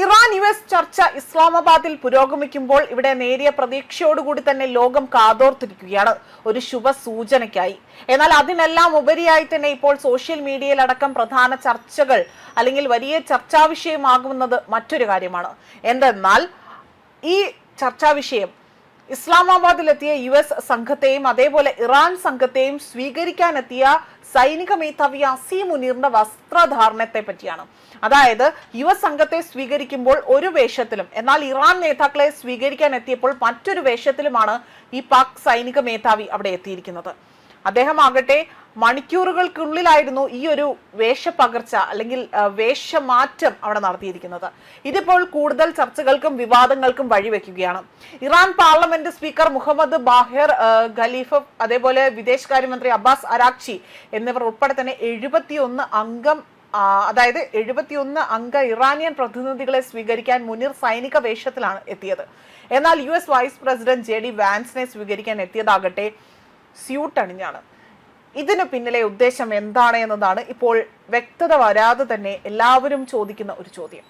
Iran US ചർച്ച ഇസ്ലാമാബാദിൽ പുരോഗമിക്കുമ്പോൾ ഇവിടെ നേരിയ പ്രതീക്ഷയോടുകൂടി തന്നെ ലോകം കാതോർത്തിരിക്കുകയാണ് ഒരു ശുഭ സൂചനയ്ക്കായി. എന്നാൽ അതിനെല്ലാം ഉപരിയായി തന്നെ ഇപ്പോൾ സോഷ്യൽ മീഡിയയിലടക്കം പ്രധാന ചർച്ചകൾ അല്ലെങ്കിൽ വലിയ ചർച്ചാ വിഷയമാകുന്നത് മറ്റൊരു കാര്യമാണ്. എന്തെന്നാൽ ഈ ചർച്ചാ വിഷയം ഇസ്ലാമാബാദിലെത്തിയ US സംഘത്തെയും അതേപോലെ ഇറാൻ സംഘത്തെയും സ്വീകരിക്കാനെത്തിയ സൈനിക മേധാവി അസീം മുനീറിന്റെ വസ്ത്രധാരണത്തെ പറ്റിയാണ്. അതായത് US സംഘത്തെ സ്വീകരിക്കുമ്പോൾ ഒരു വേഷത്തിലും, എന്നാൽ ഇറാൻ നേതാക്കളെ സ്വീകരിക്കാൻ എത്തിയപ്പോൾ മറ്റൊരു വേഷത്തിലുമാണ് ഈ പാക് സൈനിക മേധാവി അവിടെ എത്തിയിരിക്കുന്നത്. അദ്ദേഹം ആകട്ടെ മണിക്കൂറുകൾക്കുള്ളിലായിരുന്നു ഈ ഒരു വേഷപ്പകർച്ച അല്ലെങ്കിൽ വേഷമാറ്റം അവിടെ നടത്തിയിരിക്കുന്നത്. ഇതിപ്പോൾ കൂടുതൽ ചർച്ചകൾക്കും വിവാദങ്ങൾക്കും വഴിവെക്കുകയാണ്. Iran parliament speaker Mohammad Bagher Ghalibaf, അതേപോലെ വിദേശകാര്യമന്ത്രി അബ്ബാസ് അരാക്ചി എന്നിവർ ഉൾപ്പെടെ തന്നെ 71 അംഗ ഇറാനിയൻ പ്രതിനിധികളെ സ്വീകരിക്കാൻ മുനീർ സൈനിക വേഷത്തിലാണ് എത്തിയത്. എന്നാൽ US വൈസ് പ്രസിഡന്റ് JD വാൻസിനെ സ്വീകരിക്കാൻ എത്തിയതാകട്ടെ സ്യൂട്ട് അണിഞ്ഞാണ്. ഇതിന് പിന്നിലെ ഉദ്ദേശം എന്താണ് എന്നതാണ് ഇപ്പോൾ വ്യക്തത വരാതെ തന്നെ എല്ലാവരും ചോദിക്കുന്ന ഒരു ചോദ്യം.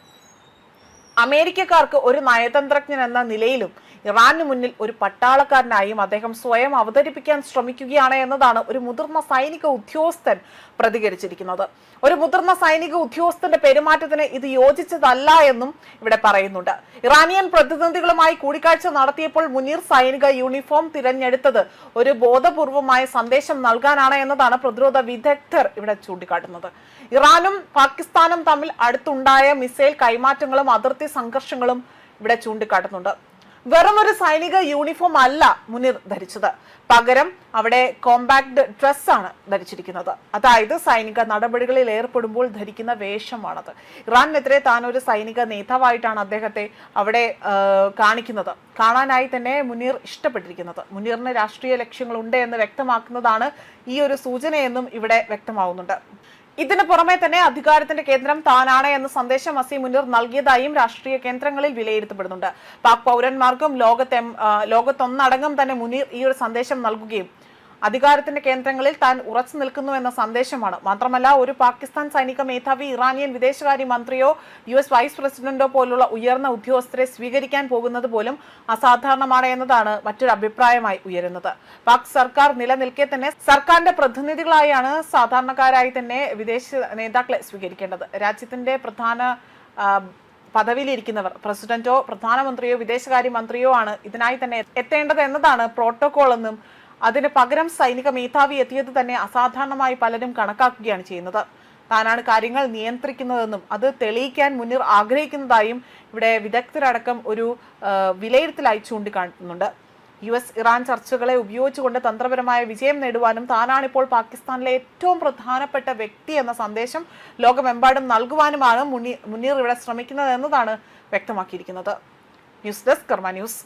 അമേരിക്കക്കാർക്ക് ഒരു നയതന്ത്രജ്ഞൻ എന്ന നിലയിലും ഇറാനു മുന്നിൽ ഒരു പട്ടാളക്കാരനായും അദ്ദേഹം സ്വയം അവതരിപ്പിക്കാൻ ശ്രമിക്കുകയാണ് എന്നതാണ് ഒരു മുതിർന്ന സൈനിക ഉദ്യോഗസ്ഥൻ പ്രതികരിച്ചിരിക്കുന്നത്. ഒരു മുതിർന്ന സൈനിക ഉദ്യോഗസ്ഥന്റെ പെരുമാറ്റത്തിന് ഇത് യോജിച്ചതല്ല എന്നും ഇവിടെ പറയുന്നുണ്ട്. ഇറാനിയൻ പ്രതിനിധികളുമായി കൂടിക്കാഴ്ച നടത്തിയപ്പോൾ മുനീർ സൈനിക യൂണിഫോം തിരഞ്ഞെടുത്തത് ഒരു ബോധപൂർവമായ സന്ദേശം നൽകാനാണ് എന്നതാണ് പ്രതിരോധ വിദഗ്ധർ ഇവിടെ ചൂണ്ടിക്കാട്ടുന്നത്. ഇറാനും പാകിസ്ഥാനും തമ്മിൽ അടുത്തുണ്ടായ മിസൈൽ കൈമാറ്റങ്ങളും അതിർത്തി സംഘർഷങ്ങളും ഇവിടെ ചൂണ്ടിക്കാട്ടുന്നുണ്ട്. വെറുമൊരു സൈനിക യൂണിഫോം അല്ല മുനീർ ധരിച്ചത്, പകരം അവിടെ കോമ്പാക്ട് ഡ്രസ്സാണ് ധരിച്ചിരിക്കുന്നത്. അതായത് സൈനിക നടപടികളിൽ ഏർപ്പെടുമ്പോൾ ധരിക്കുന്ന വേഷമാണത്. ഇറാനെതിരെ താൻ ഒരു സൈനിക നേതാവായിട്ടാണ് അദ്ദേഹത്തെ അവിടെ കാണിക്കുന്നത്. കാണാനായി തന്നെ മുനീർ ഇഷ്ടപ്പെട്ടിരിക്കുന്നത്. മുനീറിന് രാഷ്ട്രീയ ലക്ഷ്യങ്ങളുണ്ട് എന്ന് വ്യക്തമാക്കുന്നതാണ് ഈ ഒരു സൂചനയെന്നും ഇവിടെ വ്യക്തമാവുന്നുണ്ട്. ഇതിന് പുറമെ തന്നെ അധികാരത്തിന്റെ കേന്ദ്രം താനാണ് എന്ന സന്ദേശം അസീം മുനീർ നൽകിയതായും രാഷ്ട്രീയ കേന്ദ്രങ്ങളിൽ വിലയിരുത്തപ്പെടുന്നുണ്ട്. പാക് പൗരന്മാർക്കും ലോകത്തൊന്നടങ്കം തന്നെ മുനീർ ഈ ഒരു സന്ദേശം നൽകുകയും അധികാരത്തിന്റെ കേന്ദ്രങ്ങളിൽ താൻ ഉറച്ചു നിൽക്കുന്നു എന്ന സന്ദേശമാണ്. മാത്രമല്ല, ഒരു പാകിസ്ഥാൻ സൈനിക മേധാവി ഇറാനിയൻ വിദേശകാര്യ മന്ത്രിയോ US വൈസ് പ്രസിഡന്റോ പോലുള്ള ഉയർന്ന ഉദ്യോഗസ്ഥരെ സ്വീകരിക്കാൻ പോകുന്നത് പോലും അസാധാരണമാണ് എന്നതാണ് മറ്റൊരു അഭിപ്രായമായി ഉയരുന്നത്. പാക് സർക്കാർ നിലനിൽക്കെ തന്നെ സർക്കാരിന്റെ പ്രതിനിധികളായാണ് സാധാരണക്കാരായി തന്നെ വിദേശ നേതാക്കളെ സ്വീകരിക്കേണ്ടത്. രാജ്യത്തിന്റെ പ്രധാന പദവിയിലിരിക്കുന്നവർ പ്രസിഡന്റോ പ്രധാനമന്ത്രിയോ വിദേശകാര്യ മന്ത്രിയോ ആണ് ഇതിനായി തന്നെ എത്തേണ്ടത് എന്നതാണ് പ്രോട്ടോകോൾ എന്നും അതിന് പകരം സൈനിക മേധാവി എത്തിയത് തന്നെ അസാധാരണമായി പലരും കണക്കാക്കുകയാണ് ചെയ്യുന്നത്. താനാണ് കാര്യങ്ങൾ നിയന്ത്രിക്കുന്നതെന്നും അത് തെളിയിക്കാൻ മുനീർ ആഗ്രഹിക്കുന്നതായും ഇവിടെ വിദഗ്ധരടക്കം ഒരു വിലയിരുത്തലായി ചൂണ്ടിക്കാട്ടുന്നുണ്ട്. US ഇറാൻ ചർച്ചകളെ ഉപയോഗിച്ചുകൊണ്ട് തന്ത്രപരമായ വിജയം നേടുവാനും താനാണിപ്പോൾ പാകിസ്ഥാനിലെ ഏറ്റവും പ്രധാനപ്പെട്ട വ്യക്തി എന്ന സന്ദേശം ലോകമെമ്പാടും നൽകുവാനുമാണ് മുനീർ ഇവിടെ ശ്രമിക്കുന്നത് എന്നതാണ് വ്യക്തമാക്കിയിരിക്കുന്നത്. ന്യൂസ് ഡെസ്ക് കർമ്മ ന്യൂസ്.